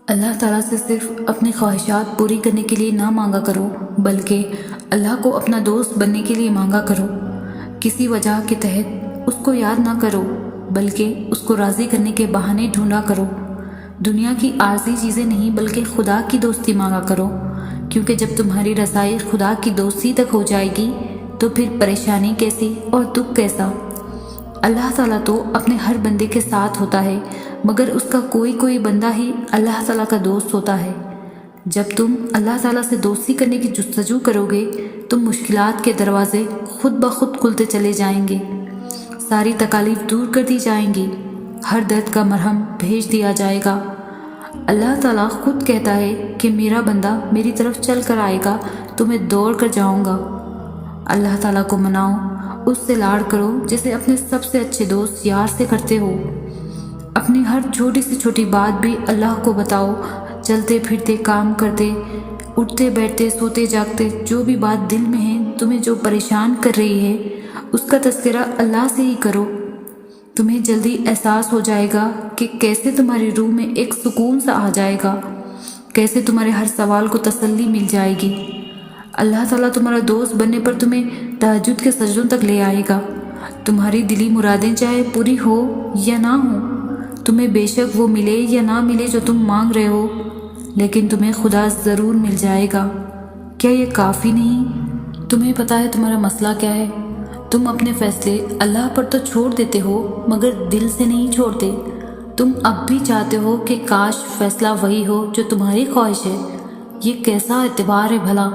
اللہ تعالیٰ سے صرف اپنی خواہشات پوری کرنے کے لیے نہ مانگا کرو، بلکہ اللہ کو اپنا دوست بننے کے لیے مانگا کرو۔ کسی وجہ کے تحت اس کو یاد نہ کرو، بلکہ اس کو راضی کرنے کے بہانے ڈھونڈا کرو۔ دنیا کی عارضی چیزیں نہیں بلکہ خدا کی دوستی مانگا کرو، کیونکہ جب تمہاری رسائی خدا کی دوستی تک ہو جائے گی تو پھر پریشانی کیسی اور دکھ کیسا۔ اللہ تعالیٰ تو اپنے ہر بندے کے ساتھ ہوتا ہے، مگر اس کا کوئی بندہ ہی اللہ تعالیٰ کا دوست ہوتا ہے۔ جب تم اللہ تعالیٰ سے دوستی کرنے کی جستجو کرو گے تو مشکلات کے دروازے خود بخود کھلتے چلے جائیں گے، ساری تکالیف دور کر دی جائیں گی، ہر درد کا مرہم بھیج دیا جائے گا۔ اللہ تعالیٰ خود کہتا ہے کہ میرا بندہ میری طرف چل کر آئے گا تو میں دوڑ کر جاؤں گا۔ اللہ تعالیٰ کو مناؤ، اس سے لاڑ کرو جسے اپنے سب سے اچھے دوست یار سے کرتے ہو۔ اپنی ہر چھوٹی سے چھوٹی بات بھی اللہ کو بتاؤ۔ چلتے پھرتے، کام کرتے، اٹھتے بیٹھتے، سوتے جاگتے، جو بھی بات دل میں ہے، تمہیں جو پریشان کر رہی ہے، اس کا تذکرہ اللہ سے ہی کرو۔ تمہیں جلدی احساس ہو جائے گا کہ کیسے تمہاری روح میں ایک سکون سا آ جائے گا، کیسے تمہارے ہر سوال کو تسلی مل جائے گی۔ اللہ تعالیٰ تمہارا دوست بننے پر تمہیں تہجد کے سجدوں تک لے آئے گا۔ تمہاری دلی مرادیں چاہے پوری ہو یا نہ ہو، تمہیں بے شک وہ ملے یا نہ ملے جو تم مانگ رہے ہو، لیکن تمہیں خدا ضرور مل جائے گا۔ کیا یہ کافی نہیں؟ تمہیں پتہ ہے تمہارا مسئلہ کیا ہے؟ تم اپنے فیصلے اللہ پر تو چھوڑ دیتے ہو مگر دل سے نہیں چھوڑتے۔ تم اب بھی چاہتے ہو کہ کاش فیصلہ وہی ہو جو تمہاری خواہش ہے۔ یہ کیسا اعتبار ہے بھلا؟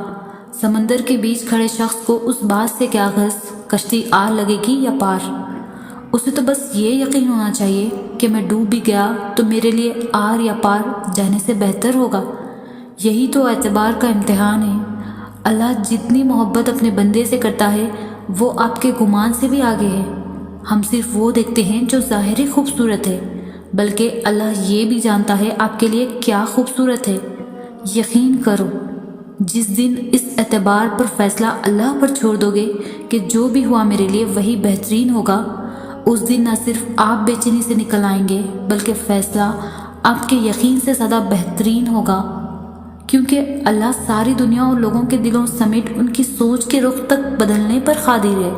سمندر کے بیچ کھڑے شخص کو اس بات سے کیا غرض کشتی آر لگے گی یا پار؟ اسے تو بس یہ یقین ہونا چاہیے کہ میں ڈوب بھی گیا تو میرے لیے آر یا پار جانے سے بہتر ہوگا۔ یہی تو اعتبار کا امتحان ہے۔ اللہ جتنی محبت اپنے بندے سے کرتا ہے وہ آپ کے گمان سے بھی آگے ہے۔ ہم صرف وہ دیکھتے ہیں جو ظاہری خوبصورت ہے، بلکہ اللہ یہ بھی جانتا ہے آپ کے لیے کیا خوبصورت ہے۔ یقین کرو، جس دن اس اعتبار پر فیصلہ اللہ پر چھوڑ دو گے کہ جو بھی ہوا میرے لیے وہی بہترین ہوگا، اس دن نہ صرف آپ بے چینی سے نکل آئیں گے بلکہ فیصلہ آپ کے یقین سے زیادہ بہترین ہوگا، کیونکہ اللہ ساری دنیا اور لوگوں کے دلوں سمیت ان کی سوچ کے رخ تک بدلنے پر قادر ہے۔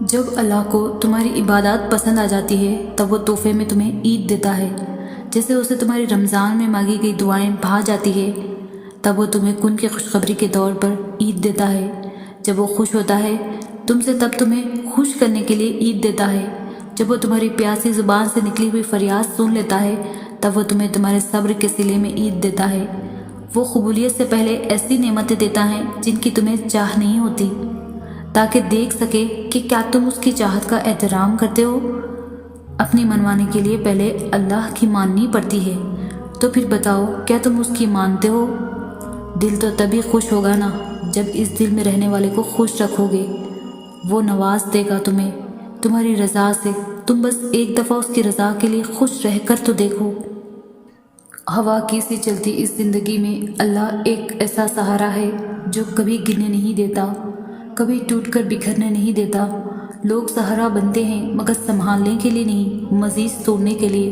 جب اللہ کو تمہاری عبادات پسند آ جاتی ہے تب وہ تحفے میں تمہیں عید دیتا ہے، جیسے اسے تمہاری رمضان میں مانگی گئی دعائیں بھا جاتی ہے، تب وہ تمہیں کن کی خوشخبری کے طور پر عید دیتا ہے۔ جب وہ خوش ہوتا ہے تم سے تب تمہیں خوش کرنے کے لیے عید دیتا ہے۔ جب وہ تمہاری پیاسی زبان سے نکلی ہوئی فریاد سن لیتا ہے تب وہ تمہیں تمہارے صبر کے صلے میں عید دیتا ہے۔ وہ قبولیت سے پہلے ایسی نعمتیں دیتا ہے جن کی تمہیں چاہ نہیں ہوتی، تاکہ دیکھ سکے کہ کیا تم اس کی چاہت کا احترام کرتے ہو۔ اپنی منوانے کے لیے پہلے اللہ کی ماننی پڑتی ہے، تو پھر بتاؤ کیا تم اس کی مانتے ہو؟ دل تو تبھی خوش ہوگا نا جب اس دل میں رہنے والے کو خوش رکھو گے۔ وہ نواز دے گا تمہیں تمہاری رضا سے۔ تم بس ایک دفعہ اس کی رضا کے لیے خوش رہ کر تو دیکھو۔ ہوا کی سی چلتی اس زندگی میں اللہ ایک ایسا سہارا ہے جو کبھی گرنے نہیں دیتا، کبھی ٹوٹ کر بکھرنے نہیں دیتا۔ لوگ سہارا بنتے ہیں مگر سنبھالنے کے لیے نہیں، مزید توڑنے کے لیے۔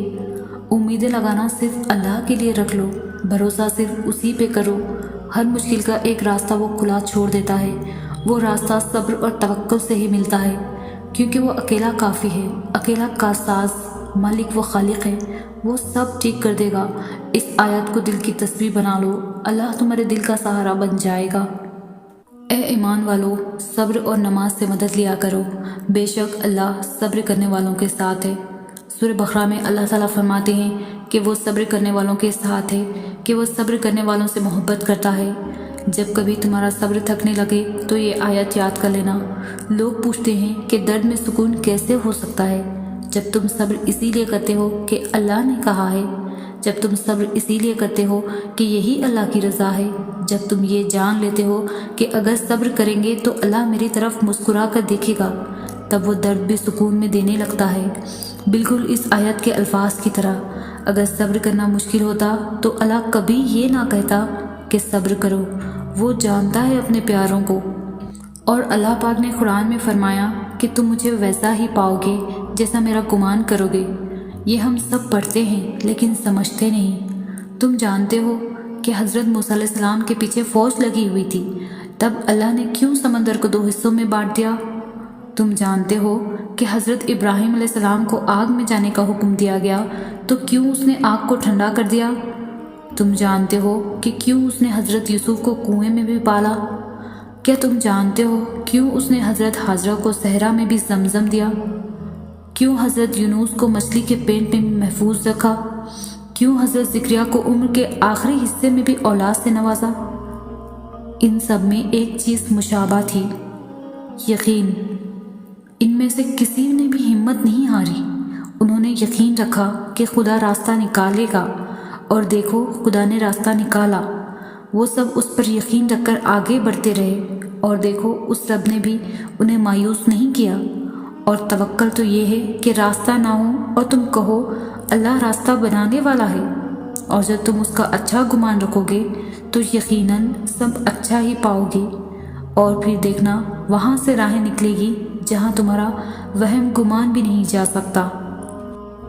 امیدیں لگانا صرف اللہ کے لیے رکھ لو، بھروسہ صرف اسی پہ کرو۔ ہر مشکل کا ایک راستہ وہ کھلا چھوڑ دیتا ہے، وہ راستہ صبر اور توکل سے ہی ملتا ہے، کیونکہ وہ اکیلا کافی ہے، اکیلا کارساز، مالک و خالق ہے، وہ سب ٹھیک کر دے گا۔ اس آیت کو دل کی تسبیح بنا لو، اللہ تمہارے دل کا سہارا بن جائے گا۔ اے ایمان والو، صبر اور نماز سے مدد لیا کرو، بے شک اللہ صبر کرنے والوں کے ساتھ ہے۔ سورہ بقرہ میں اللہ تعالیٰ فرماتے ہیں کہ وہ صبر کرنے والوں کے ساتھ ہے، کہ وہ صبر کرنے والوں سے محبت کرتا ہے۔ جب کبھی تمہارا صبر تھکنے لگے تو یہ آیت یاد کر لینا۔ لوگ پوچھتے ہیں کہ درد میں سکون کیسے ہو سکتا ہے؟ جب تم صبر اسی لیے کرتے ہو کہ اللہ نے کہا ہے، جب تم صبر اسی لیے کرتے ہو کہ یہی اللہ کی رضا ہے، جب تم یہ جان لیتے ہو کہ اگر صبر کریں گے تو اللہ میری طرف مسکرا کر دیکھے گا، تب وہ درد بھی سکون میں دینے لگتا ہے۔ بالکل اس آیت کے الفاظ کی طرح، اگر صبر کرنا مشکل ہوتا تو اللہ کبھی یہ نہ کہتا کہ صبر کرو۔ وہ جانتا ہے اپنے پیاروں کو، اور اللہ پاک نے قرآن میں فرمایا کہ تم مجھے ویسا ہی پاؤ گے جیسا میرا گمان کرو گے۔ یہ ہم سب پڑھتے ہیں لیکن سمجھتے نہیں۔ تم جانتے ہو کہ حضرت موسیٰ علیہ السلام کے پیچھے فوج لگی ہوئی تھی، تب اللہ نے کیوں سمندر کو 2 حصوں میں بانٹ دیا؟ تم جانتے ہو کہ حضرت ابراہیم علیہ السلام کو آگ میں جانے کا حکم دیا گیا تو کیوں اس نے آگ کو ٹھنڈا کر دیا؟ تم جانتے ہو کہ کیوں اس نے حضرت یوسف کو کنویں میں بھی پالا؟ کیا تم جانتے ہو کیوں اس نے حضرت حاجرہ کو صحرا میں بھی زمزم دیا؟ کیوں حضرت یونس کو مچھلی کے پیٹ میں محفوظ رکھا؟ کیوں حضرت زکریا کو عمر کے آخری حصے میں بھی اولاد سے نوازا؟ ان سب میں ایک چیز مشابہ تھی، یقین۔ ان میں سے کسی نے بھی ہمت نہیں ہاری، انہوں نے یقین رکھا کہ خدا راستہ نکالے گا، اور دیکھو خدا نے راستہ نکالا۔ وہ سب اس پر یقین رکھ کر آگے بڑھتے رہے، اور دیکھو اس رب نے بھی انہیں مایوس نہیں کیا۔ اور توکل تو یہ ہے کہ راستہ نہ ہو اور تم کہو اللہ راستہ بنانے والا ہے، اور جب تم اس کا اچھا گمان رکھو گے تو یقیناً سب اچھا ہی پاؤ گے، اور پھر دیکھنا وہاں سے راہیں نکلے گی جہاں تمہارا وہم گمان بھی نہیں جا سکتا۔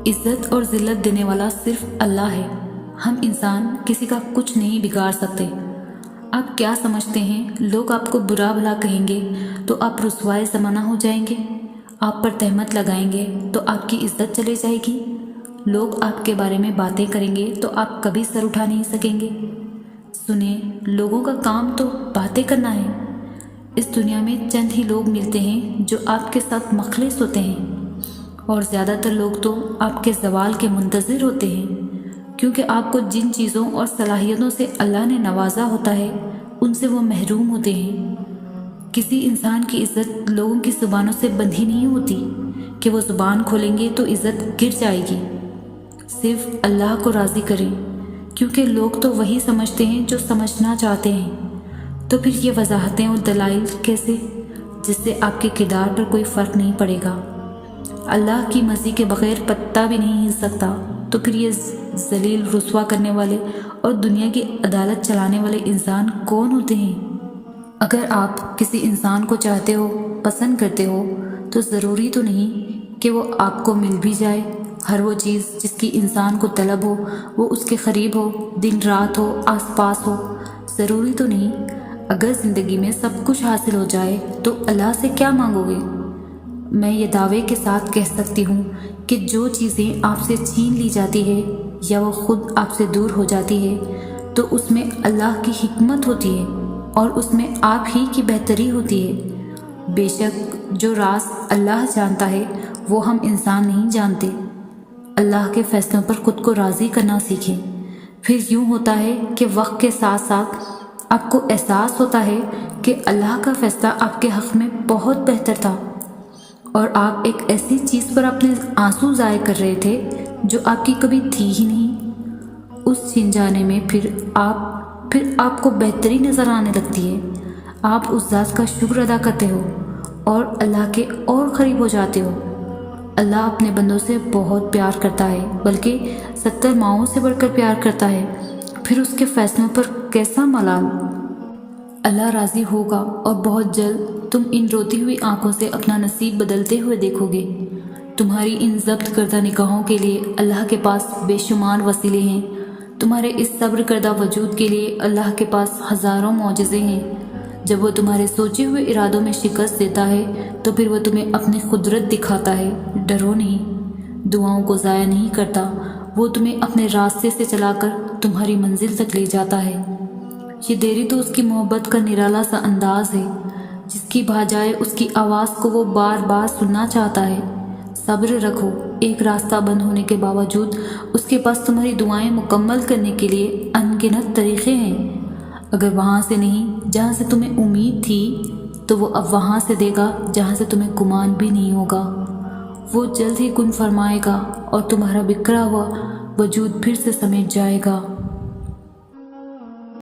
عزت اور ذلت دینے والا صرف اللہ ہے، ہم انسان کسی کا کچھ نہیں بگاڑ سکتے۔ آپ کیا سمجھتے ہیں لوگ آپ کو برا بھلا کہیں گے تو آپ رسوائے زمانہ ہو جائیں گے؟ آپ پر تہمت لگائیں گے تو آپ کی عزت چلی جائے گی؟ لوگ آپ کے بارے میں باتیں کریں گے تو آپ کبھی سر اٹھا نہیں سکیں گے؟ سنیں، لوگوں کا کام تو باتیں کرنا ہے۔ اس دنیا میں چند ہی لوگ ملتے ہیں جو آپ کے ساتھ مخلص ہوتے ہیں، اور زیادہ تر لوگ تو آپ کے زوال کے منتظر ہوتے ہیں، کیونکہ آپ کو جن چیزوں اور صلاحیتوں سے اللہ نے نوازا ہوتا ہے ان سے وہ محروم ہوتے ہیں۔ کسی انسان کی عزت لوگوں کی زبانوں سے بندھی نہیں ہوتی کہ وہ زبان کھولیں گے تو عزت گر جائے گی۔ صرف اللہ کو راضی کریں، کیونکہ لوگ تو وہی سمجھتے ہیں جو سمجھنا چاہتے ہیں۔ تو پھر یہ وضاحتیں اور دلائل کیسے، جس سے آپ کے کردار پر کوئی فرق نہیں پڑے گا؟ اللہ کی مرضی کے بغیر پتہ بھی نہیں ہل سکتا، تو پھر یہ ذلیل رسوا کرنے والے اور دنیا کی عدالت چلانے والے انسان کون ہوتے ہیں؟ اگر آپ کسی انسان کو چاہتے ہو، پسند کرتے ہو، تو ضروری تو نہیں کہ وہ آپ کو مل بھی جائے۔ ہر وہ چیز جس کی انسان کو طلب ہو وہ اس کے قریب ہو، دن رات ہو، آس پاس ہو، ضروری تو نہیں۔ اگر زندگی میں سب کچھ حاصل ہو جائے تو اللہ سے کیا مانگو گے؟ میں یہ دعوے کے ساتھ کہہ سکتی ہوں کہ جو چیزیں آپ سے چھین لی جاتی ہے یا وہ خود آپ سے دور ہو جاتی ہے تو اس میں اللہ کی حکمت ہوتی ہے، اور اس میں آپ ہی کی بہتری ہوتی ہے۔ بے شک جو راز اللہ جانتا ہے وہ ہم انسان نہیں جانتے۔ اللہ کے فیصلوں پر خود کو راضی کرنا سیکھیں۔ پھر یوں ہوتا ہے کہ وقت کے ساتھ ساتھ آپ کو احساس ہوتا ہے کہ اللہ کا فیصلہ آپ کے حق میں بہت بہتر تھا، اور آپ ایک ایسی چیز پر اپنے آنسو ضائع کر رہے تھے جو آپ کی کبھی تھی ہی نہیں۔ اس چھن جانے میں پھر آپ کو بہتری نظر آنے لگتی ہے۔ آپ اس ذات کا شکر ادا کرتے ہو اور اللہ کے اور قریب ہو جاتے ہو۔ اللہ اپنے بندوں سے بہت پیار کرتا ہے، بلکہ 70 ماؤں سے بڑھ کر پیار کرتا ہے۔ پھر اس کے فیصلوں پر کیسا ملال؟ اللہ راضی ہوگا، اور بہت جلد تم ان روتی ہوئی آنکھوں سے اپنا نصیب بدلتے ہوئے دیکھو گے۔ تمہاری ان ضبط کردہ نگاہوں کے لیے اللہ کے پاس بے شمار وسیلے ہیں۔ تمہارے اس صبر کردہ وجود کے لیے اللہ کے پاس ہزاروں معجزے ہیں۔ جب وہ تمہارے سوچے ہوئے ارادوں میں شکست دیتا ہے تو پھر وہ تمہیں اپنی قدرت دکھاتا ہے۔ ڈرو نہیں، دعاؤں کو ضائع نہیں کرتا، وہ تمہیں اپنے راستے سے چلا کر تمہاری منزل تک لے جاتا ہے۔ یہ دیری تو اس کی محبت کا نرالا سا انداز ہے، جس کی بجائے اس کی آواز کو وہ بار بار سننا چاہتا ہے۔ صبر رکھو، ایک راستہ بند ہونے کے باوجود اس کے پاس تمہاری دعائیں مکمل کرنے کے لیے ان گنت طریقے ہیں۔ اگر وہاں سے نہیں جہاں سے تمہیں امید تھی تو وہ اب وہاں سے دے گا جہاں سے تمہیں گمان بھی نہیں ہوگا۔ وہ جلد ہی کن فرمائے گا اور تمہارا بکھرا ہوا وجود پھر سے سمیٹ جائے گا۔